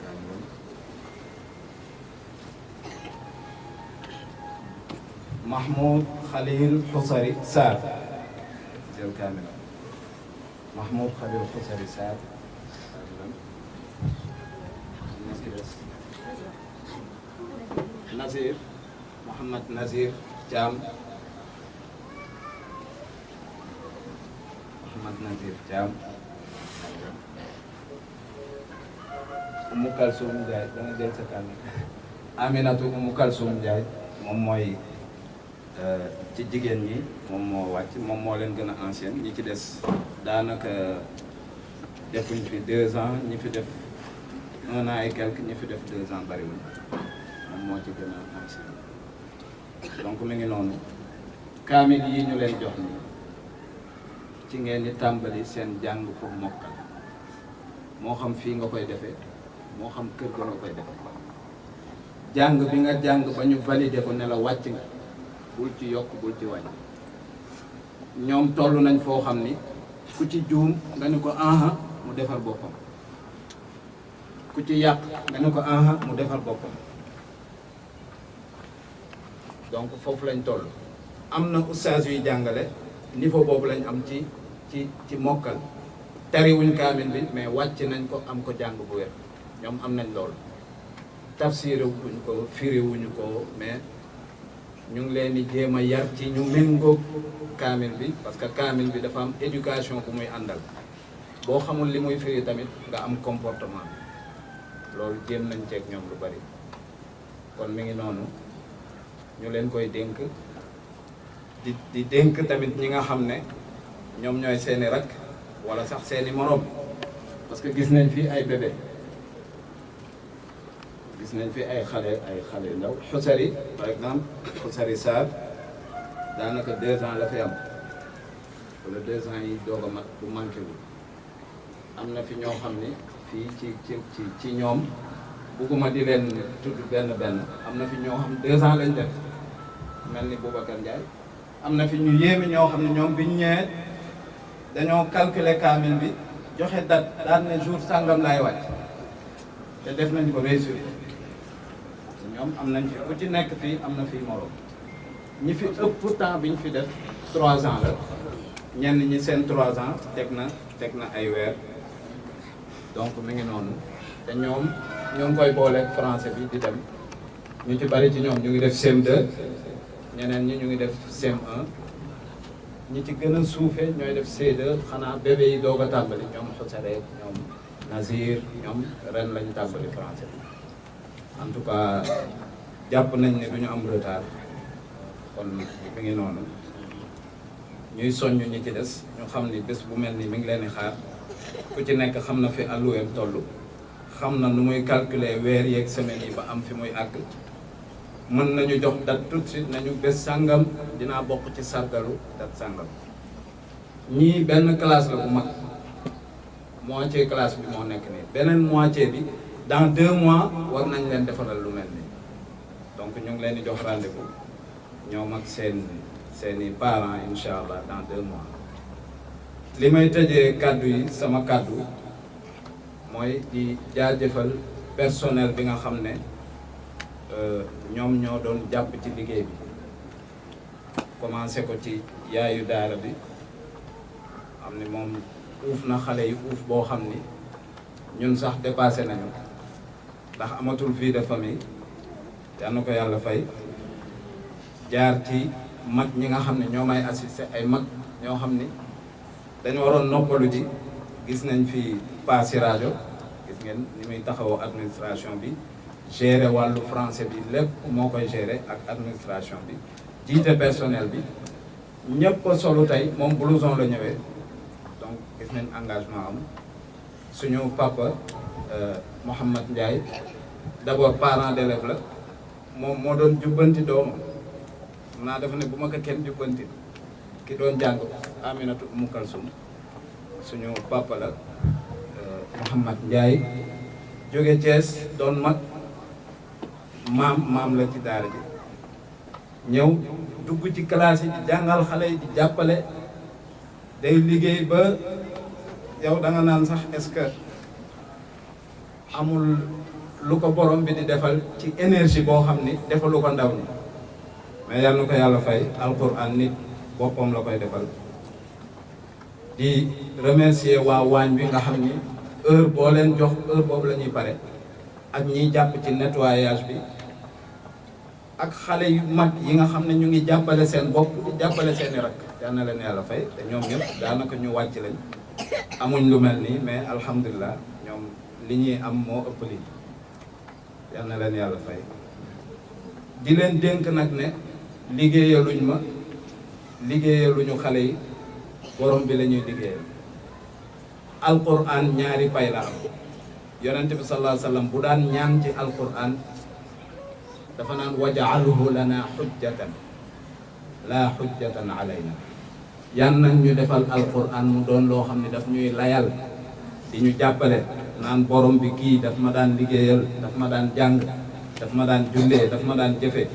kaamilam Mahmoud Khalil Xusari Sarr jël kaamil Mahmoud Khalil Xusari Sarr Nazir Mohamed Nazir Thiam Mohamed Nazir Thiam Umu Kalsum Ndiaye danga jël sa kaamil Aminatu Umu Kalsum Ndiaye moom mooy ci jigéen ñi moom moo wàcc moom moo leen gën a ancienne ñi ci des daanaka defuñ fi 2 ans ñi fi def 1 an et quelque ñi fi def 2 ans bariwul moom moo ci gën a ancienne donc mi ngi noonu kaamil yi ñu leen jox ni ci ngeen di tàmbali seen jàng pour mokkal moo xam fii nga koy defee moo xam kër ga nga koy defee jàng bi nga jàng ba ñu validé ko ne la wàcc nga bul ci yokk bul ci wàññi ñoom toll nañ foo xam ni ku ci juum nga ni ko aha mu defar boppam ku ci yàq nga ni ko aha mu defar boppam donc foofu lañ toll am na ustaas yuy jàngale niveau boobu lañ am ci mokkal tariwuñ kaamil bi mais wàcc nañ ko am ko jàng bu wér ñoom am nañ loolu tafsir wuñ ko firiwuñu ko mais ñu ngi leen di jéem a yar ci ñu méngoog kaamil bi parce que kaamil bi dafa am éducation bu muy àndal boo xamul li muy firi tamit nga am comportement loolu jéem nañ ceeg ñoom lu bari kon mi ngi noonu ñu leen koy dénk di dénk tamit ñi nga xam ne ñoom ñooy seeni rak wala sax seeni morom parce que gis nañ fi ay bébé gis nañ fi ay xale ndaw Xusari par exemple Xusari Sarr daanaka 2 ans la fi am wala 2 ans yi doog a mat bu manqué wu am na fi ñoo xam ni fii ci ñoom bugguma di leen tudd benn am na fi ñoo xam 2 ans lañ def mel ni Boubacar Ndiaye am na fi ñu yéeme ñoo xam ne ñoom biñ ñëwee dañoo calculer kaamil bi joxe date daan ne jour sàngam laay wàcc te def nañ ko réussir ñoom am nañ fi ku ci nekk fii am na fii morom ñi fi ëpp temps biñ fi def 3 ans la ñenn ñi seen 3 ans teg na ay weer donc mi ngi noonu te ñoom ñoo ngi koy booleeg français bi di dem ñu ci bari ci ñoom ñu ngi def CM2 ñeneen ñi ñu ngi def CM1 ñi ci gën a suufee ñooy def C2 xanaa bébé yi doog a tàmbali ñoom Xusare ñoom Nazir ñoom ren lañu tàmbali français en tout cas jàpp nañ ne du ñu am retard kon mi ngi noonu ñuy soññ ñi ci des ñu xam ni bés bu mel ni mi ngi leen di xaar ku ci nekk xam na fi alluweem toll xam na nu muy calculer weer yeeg semaines yi ba am fi muy àgg mën nañu jox date tout de suite nañu bés sàngam dinaa bokk ci sargalu date sàngam ñii benn classe la bu mag moitié classe bi moo nekk nii beneen moitié bi dans 2 mois war nañ leen defaral lu mel nii donc ñu ngi leen di jox rendez-vous ñoom ak seeni parents incha allah dans 2 mois li may tëjee kàddu yi sama kàddu mooy di jaajëfal personnel bi nga xam ne ñoom ñoo doon jàpp ci liggéey bi commencé ko ci yaayu daara bi xam ni moom uuf na xale yi uuf boo xam ni ñun sax dépassé nañu ndax amatul vie de famille yal na ko yàlla fay jaar ci mag ñi nga xam ne ñoo may assisté ay mag ñoo xam ni dañu waroon noppalu ji gis nañ fi paasi rajo gis ngeen ni muy taxawoo administration bi gérer wàllu français bi lépp moo koy gérer ak administration bi jiite personnel bi ñëpp a solu tey moom blouson la ñëwee donc gis nañ engagement am suñu papa Mouhamad Ndiaye d'abord parent d'élève la moom moo doon jubbanti doomam naa dafa ne bu ma ko kenn jubbanti ki doon jàng Aminatu Umu Kalsum suñu papa la Mouhamad Ndiaye jóge Thiès doon mag maam la ci daara ji ñëw dugg ci classe yi di jàngal xale yi di jàppale day liggéey ba yow da nga naan sax est-ce que amul lu ko borom bi di defal ci énergie boo xam ni defalu ko ndaw ñi mais yal na ko yàlla fay alquran nit boppam la koy defal. di remercier waa waañ bi nga xam ni heure boo leen jox heure boobu la ñuy pare ak ñiy jàpp ci nettoyage bi ak xale yu mag yi nga xam ne ñu ngi jàppale seen bopp di jàppale seeni rak yal na leen yàlla fay te ñoom ñëpp daanaka ñu wàcc lañ amuñ lu mel nii mais alhamdulilah ñoom li ñuy am moo ëpp lii yal na leen yàlla fay. di leen dénk nag ne liggéeyaluñ ma liggéeyaluñu xale yi borom bi la ñuy liggéeyal. alquran ñaari pay la am yonente bi sallallahu alayhi wa sallam bu daan ñaan ci alquran dafa naan waj'alhu lana hujjatan la hujjatan alayna yan nañ ñu defal alquran mu doon loo xam ne daf ñuy layal di ñu jàppale naan borom bi kii daf ma daan liggéeyal daf ma daan jàng daf ma daan jullee daf ma daan jëfe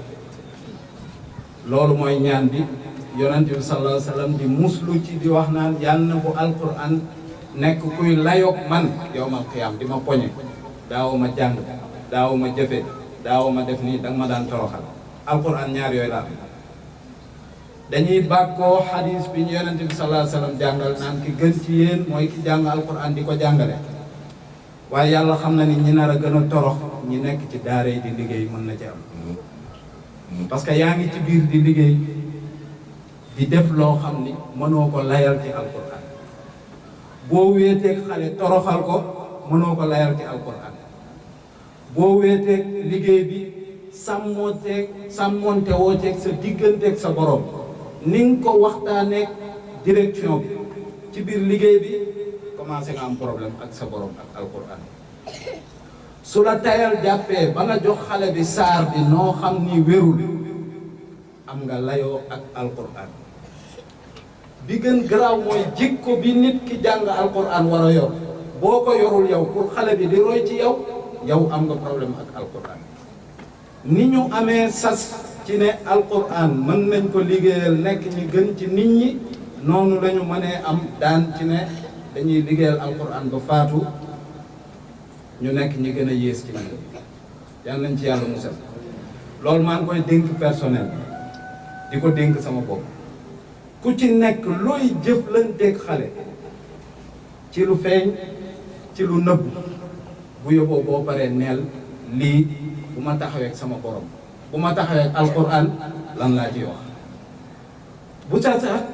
loolu mooy ñaan bi yonente bi sallallahu alayhi wa sallam di muslu ci di wax naan yan na bu alquran nekk kuy layoog man yowmal qiyaam di ma poñe daaw ma jàng daaw ma jëfe daaw ma def nii danga ma daan toroxal alquran ñaar yooyu la dañuy bàkkoo xadis bi ñu yonente bi sallallahu alayhi wasallam jàngal naan ki gën ci yéen mooy ki jàng alquran di ko jàngale waaye yàlla xam na ni ñi nar a gën a torox ñi nekk ci daara yi di liggéey mën na ci am parce que yaa ngi ci biir di liggéey di def loo xam ni mënoo ko layal ci alquran boo wéeteeg xale toroxal ko mënoo ko layal ci alquran boo wéeteeg liggéey bi sàmmonte woo ceeg sa digganteeg sa borom ni nga ko waxtaaneeg direction bi ci biir liggéey bi commencé nga am problème ak sa borom ak alquran su la tayal jàppee ba nga jox xale bi saar bi noo xam ni wérul am nga layoo ak alquran bi gën garaaw mooy jikko bi nit ki jàng alquran war a yor boo ko yorul yow pour xale bi di roy ci yow am nga problème ak alquran ni ñu amee sas ci ne alquran mën nañ ko liggéeyal nekk ñi gën ci nit ñi noonu la ñu mënee am daan ci ne dañuy liggéeyal alquran ba faatu ñu nekk ñi gën a yées ci nit yal nañ ci yàlla musal loolu maa ngi koy dénk personnel di ko dénk sama bopp ku ci nekk looy jëflanteeg xale ci lu feeñ ci lu nëbb bu yóbboo boo paree neel lii bu ma taxawee ak sama borom bu ma taxawee ak alquran lan laa ciy wax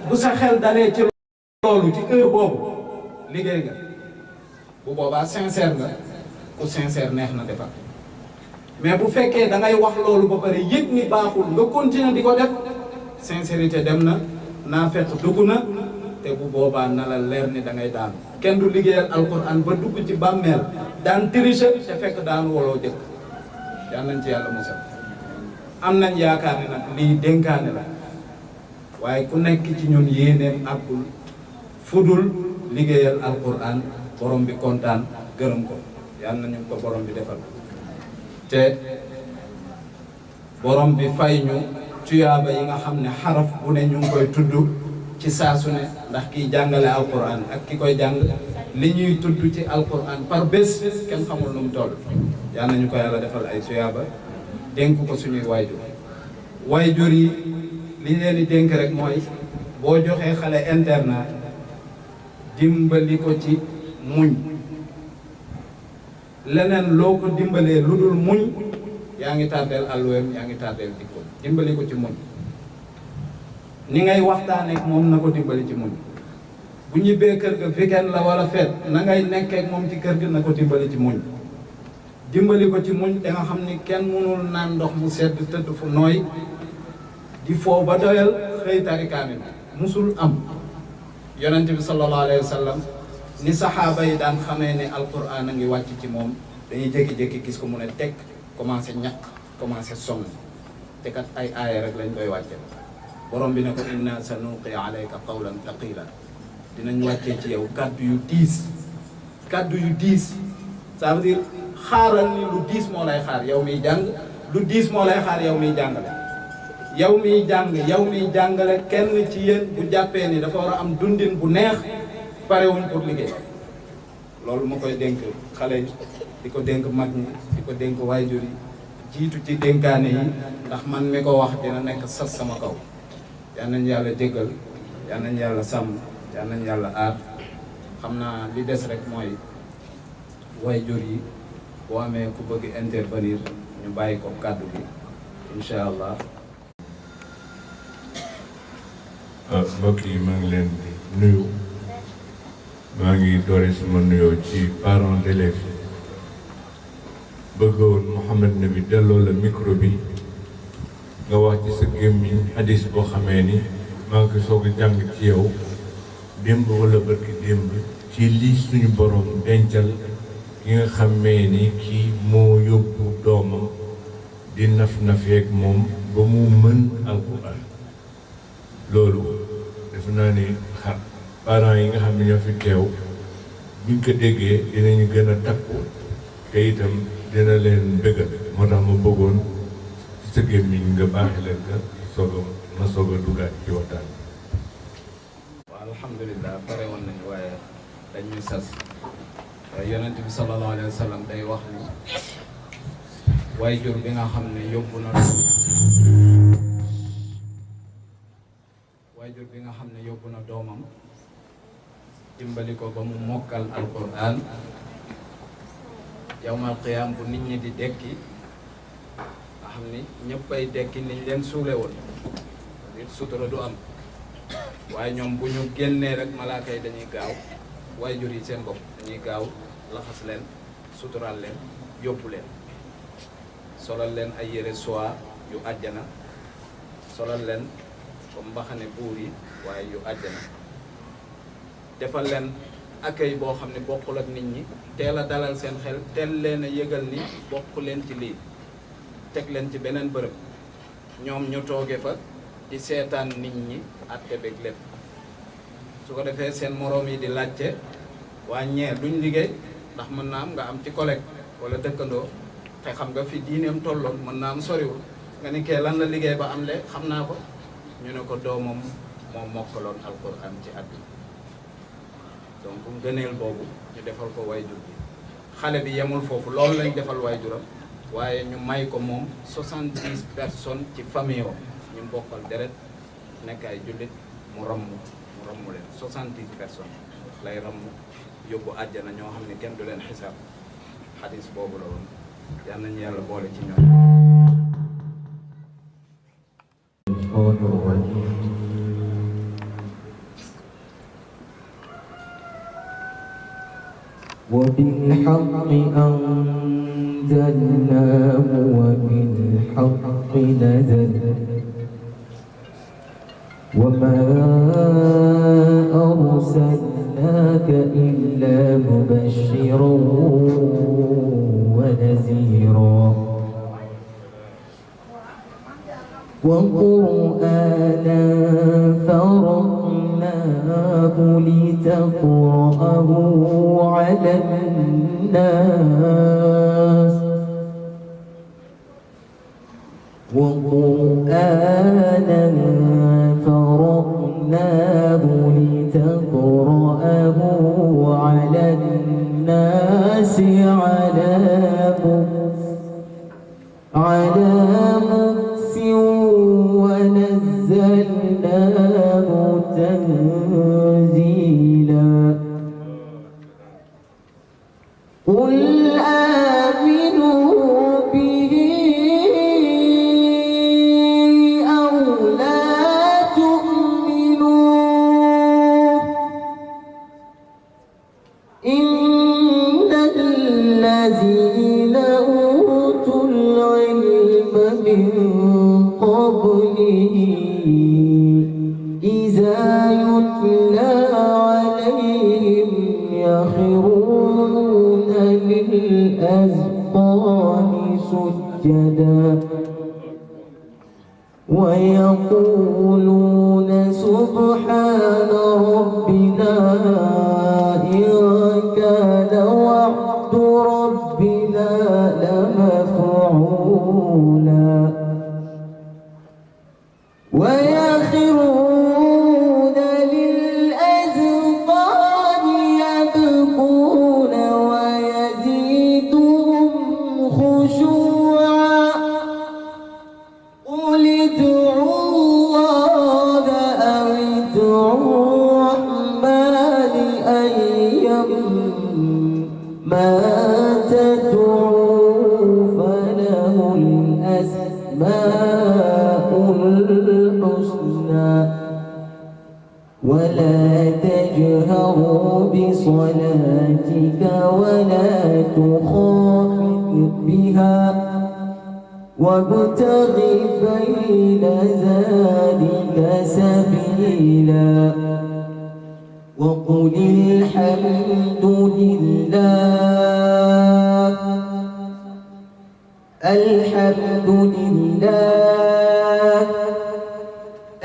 bu sa xel dalee ci loolu ci heure boobu liggéey nga bu boobaa sincère nga ku sincère neex na defar mais bu fekkee da ngay wax loolu ba pare yëg ni baaxul nga continuer di ko def sincérité dem na naa fekk dugg na te bu boobaa na la leer ni da ngay daanu kenn du liggéeyal alquran ba dugg ci bàmmeel daan tricher te fekk daanu waloo jëkk yal nañ ci yàlla musal am nañ yaakaar ne nag lii dénkaane la waaye ku nekk ci ñun yéeneem àggul fudul liggéeyal alquran borom bi kontaan gërëm ko yal nañu ko borom bi defal te borom bi fay ñu tuyaaba yi nga xam ne xaraf bu ne ñu ngi koy tudd ci saa su ne ndax kiy jàngale alquran ak ki koy jàng li ñuy tudd ci alquran par bés kenn xamul nu mu toll yal nañu ko yàlla defal ay tuyaaba dénk ko suñuy waajur yi li ñu leen di dénk rek mooy boo joxee xale internat dimbali ko ci muñ leneen loo ko dimbalee lu dul muñ yaa ngi tardeel alluweem yaa ngi tardeel dikko dimbali ko ci muñ ni ngay waxtaanee ak moom na ko dimbali ci muñ bu ñibbee kër ga weekend la wala feet na ngay nekkee ak moom ci kër ga na ko dimbali ci muñ dimbali ko ci muñ te nga xam ni kenn mënul naan ndox mu sedd tëdd fu nooy di foo ba doyal xëy tari kaamil musul am yonent bi sallallahu alayhi wa sallam ni saxaaba yi daan xamee ne alquran a ngi wàcc ci moom dañuy jékki-jékki gis ko mu ne teg commencé ñaq commencé sonn te kat ay aaya rek lañ koy wàcce borom bi ne ko inna sanuqi alayka qawlan thaqila dinañ wàccee ci yow kaddu yu diis ça veut dire xaaral ni lu diis moo lay xaar yow miy jàng lu diis moo lay xaar yow miy jàngale yow miy jàngale kenn ci yéen bu jàppee ni dafa war a am dundin bu neex parewuñ pour liggéey loolu ma koy dénk xale yi di ko dénk mag ñi di ko dénk waajur yi jiitu ci dénkaane yi ndax man mi ko wax dina nekk sas sama kaw. yal nañ yàlla jéggal yal nañ yàlla sàmm yal nañ yàlla aar xam naa li des rek mooy waajur yi boo amee ku bëgg intervenir ñu bàyyi ko kàddu bi incha allah. mbokk yi maa ngi leen di nuyu maa ngi doore sama nuyoo ci parents d'élèves bëggoon Mouhamed Nabi delloo la micro bi nga wax ci sa gémmiñ hadis boo xamee ni maa ngi ko soog a jàng ci yow démb wala barki démb ci lii suñu borom dencal ki nga xamee ni kii moo yóbbu doomam di naf-nafeek moom ba mu mën alquran loolu defe naa ni parents yi nga xam ne ñoo fi teew buñ ko déggee dinañu gën a takku te itam dina leen bëggal moo tax ma bëggoon ci sa gémmiñ nga baaxee leen nga soog a dugaat ci waxtaan bi. waaw alhamdulilah pare woon nañu waaye dañ ñuy sas yonent bi sallallahu alayhi wa sallam day wax ni waajur bi nga xam ne yóbbu na waajur bi nga xam ne yóbbu na doomam dimbali ko ba mu mokkal alquran yawmal qiyaam bu nit ñi di dekki nga xam ni ñëppay dekki niñ leen suule woon ngir sutura du am waaye ñoom bu ñu génnee rek malaaka yi dañuy gaaw waajur yi seen bopp dañuy gaaw laxas leen suturaal leen yóbbu leen solal leen ay yére soie yu àjjana solal leen comme mbaxane buur yi waaye yu àjjana defal leen accueil boo xam ne bokkul ak nit ñi teel a dalal seen xel teel leen a yëgal ni bokk leen ci lii teg leen ci beneen bërëb ñoom ñu tooge fa di seetaan nit ñi àtte beeg lépp su ko defee seen moroom yi di laajte waa ñeer duñ liggéey ndax mën naa am nga am ci collègue wala dëkkandoo te xam nga fi diineem tolloon mën naa am soriwul nga ni kee lan la liggéey ba am le xam naa ko ñu ne ko doomam moo mokkaloon alquran ci at bi donc ngëneel boobu ñu defal ko waajur bi xale bi yemul foofu loolu lañ defal waajuram waaye ñu may ko moom 70 personnes ci famille o ñu bokkal deret nekk ay jullit mu ramm leen 70 personnes lay ramm yóbbu àjjana ñoo xam ne kenn du leen xisaab xadis boobu la woon yal nañu yàlla boole ci ñoom. وبالحق أنزلناه وبالحق نزل وما أرسلناك إلا مبشرا ونذيرا وقرآنا فرقناه لتقرأه على الناس وقرآنا فرقناه لتقرأه على الناس على مكس ونزلناه تنزيلا قل آمنوا به أو لا تؤمنوا إن الذين أوتوا العلم من قبله إذا يتلى عليهم يخرون للأذقان سجدا ويقولون سبحان ربنا إن كان وعد ربنا لمفعولا ويخرون للأذقان يبكون ما تدعو فله الأسماء الحسنى ولا تجهر بصلاتك ولا تخافت بها وابتغ بين ذلك سبيلا وقل الحمد لله الحمد لله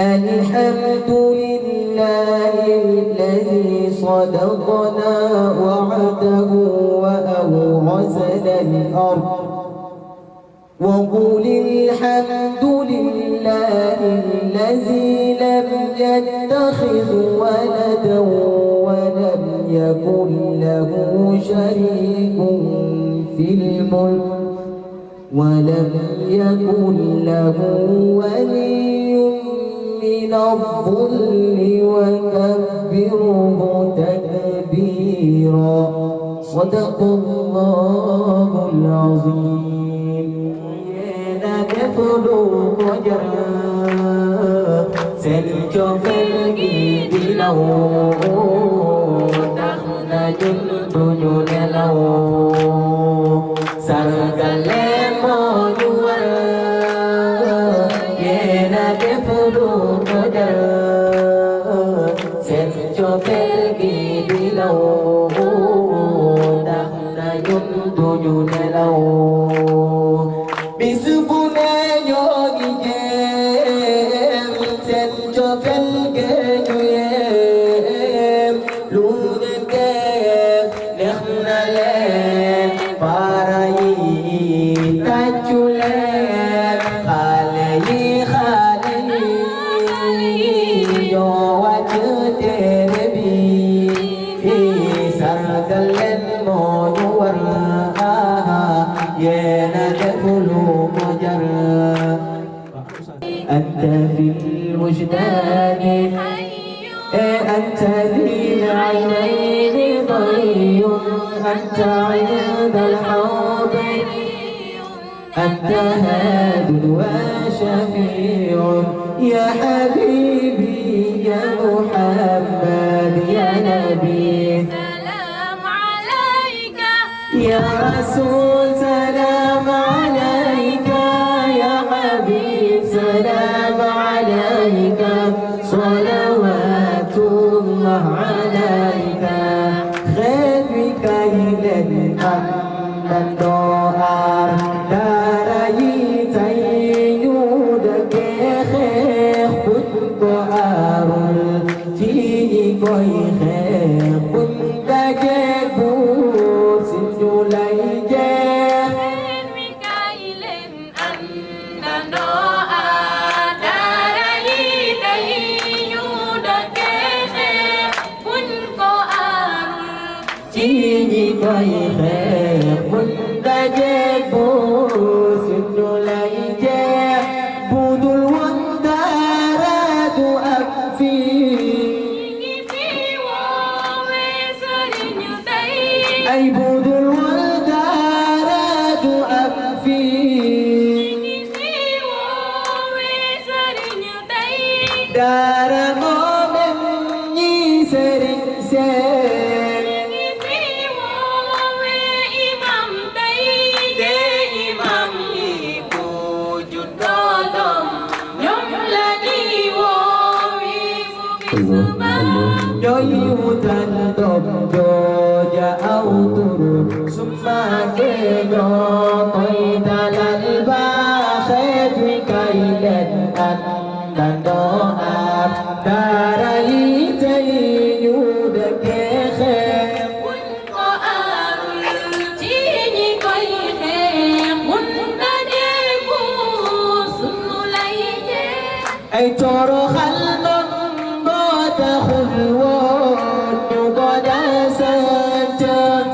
الحمد لله الذي صدقنا وعده وأورثنا الأرض وقل الحمد لله الذي لم يتخذ ولدا ولم يكن له شريك في الملك ولم يكن له ولي من الظل وكبره تكبيرا صدق الله العظيم نكفلو مجرى سلجو فلقي بلو تخنج الدنيا لو سرقل موجوة نكفلو مجرى سلجو فلقي بلو تخنج الدنيا لو Bisupuna yogi jem sen jofel ge juyem lune ke nekhna le parai tachule khale yo wajh tere bi sargalen monuwar أنت في الوجدان أنت ذي العينين ضي أنت عند الحوض أنت هاد وشفيع يا حبيبي يا محمد يا نبي سلام عليك يا رسول سلام عليك يا حبيب سلام عليك صلوات الله عليك خيرك إلى الأمن دوار داري تيودك خير خد أرل تيجي كوي خير خد جبور سنجولي جير ميكايلن أن دوار داري تيودك خير خد أرل تيجي كوي خير خد جبور سنجولي جير بدل وندارات أكفي أي بدل والدارات أكفي دار مؤمن يسر سر إمام تيد إمام يبوجد دولم يوم لدي ووي يويوتن دبدو جاءو ترو سما كيدو قيد للباخد وكيلن أن دوار داري تيود كيخي والقرآن تيني كيخي منتجبو سنو ليجي أي تورو خلمن بوت خلوان يقود سنتن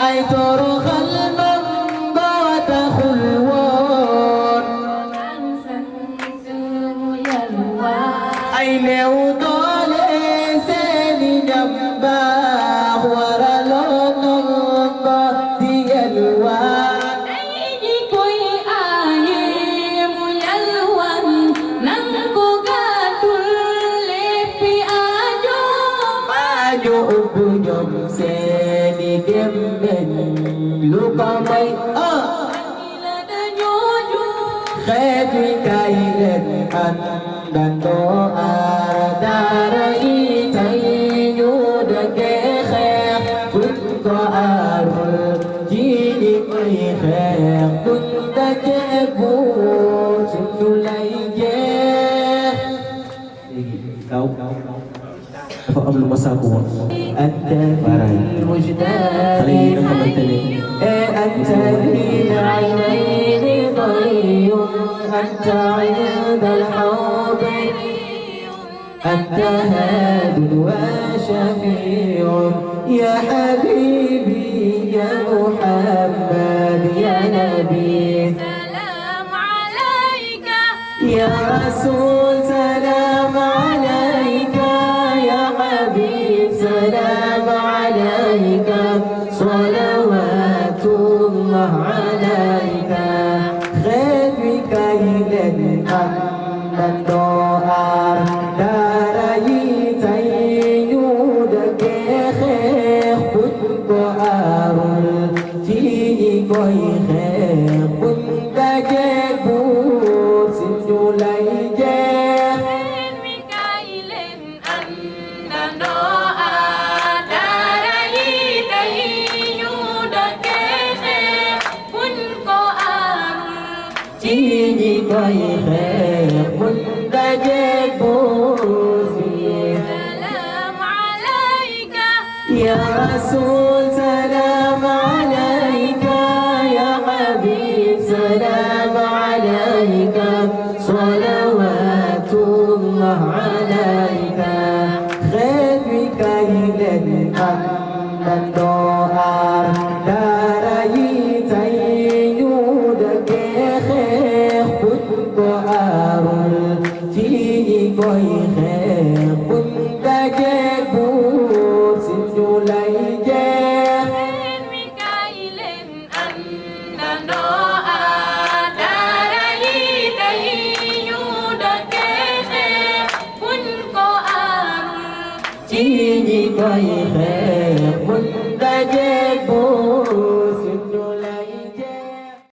أي تورو خلمن بوت خلوان أي لو طالي سيدي جبار seeni gémmiñ lu ko may xeet wi kay leen àndandoo aar daara yi tey ñu dëkkee xeex buñ ko aarul ci ñi koy xeex buñ dajee buur suñu lay jeex kaw dafa am lu ma sàkku woon anta fil wujdaani xale yi nga xamante ne anta lil aynayni dayyun anta inda al-hawd anta haadin wa shafi'un ya habibi ya muhammad ya nabi salam alayka ya rasul salam alayka ya habib salam alayka salawatullah alayka xeet wi kay leen àndandoo aar daara yi tey ñu dëkkee xeex buñ ko aarul ci ñi koy xeex buñ dajee buur si ñu lay jeex xeet wi kay leen àndandoo aar daara yi tey ñu dëkkee xeex buñ ko aarul ci ñi koy xeex buñ dajee buur si salam alayka ya rasul salam alayka ya habib salam alayka salawatullah alayka xeet wi kay leen àndandoo aar daara yi tey ñu dëkkee xeex buñ ko aarul ci ñi koy xeex buñ dajee buur si ñu lay jeex xeet wi kay leen àndandoo aar daara yi tey ñu dëkkee xeex buñ ko aarul ci ñi koy xeex